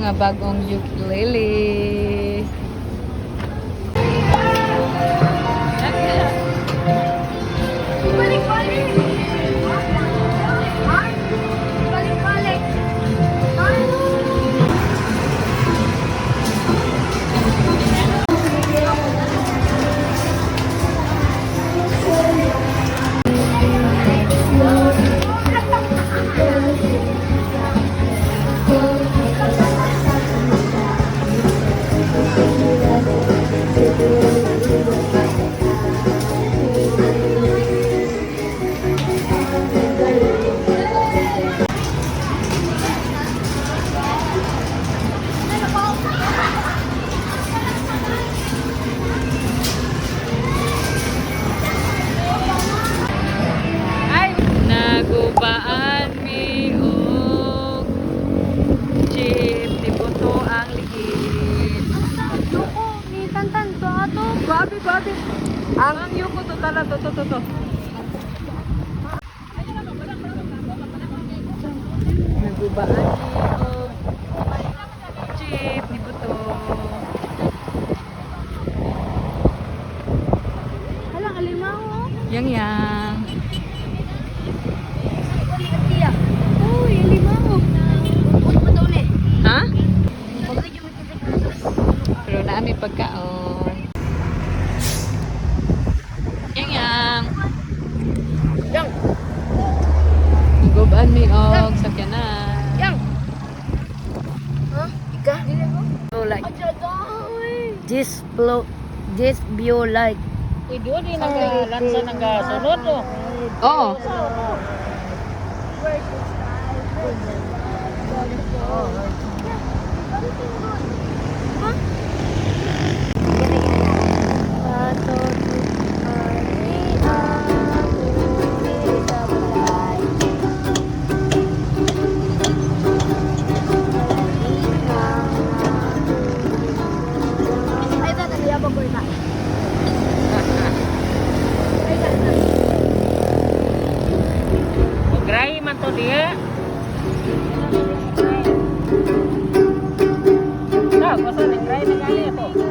mga bagong ukulele. Nagubaan mi og jeep tibuto ang ligid. Yuko ni tantan to ato. Babi. Ang yuko to tala to. Nagubaan mi og jeep tibuto. Hala alimaw. Yang. Ha? Pero naami pagkaon. Yang. Gubaan mi og sakyanan. Yang. Huh? Ika? Like This view like. Video di nagalansa nagasunod no. Oo. Gray man to diha. Sa, basta ni gray ni gali to.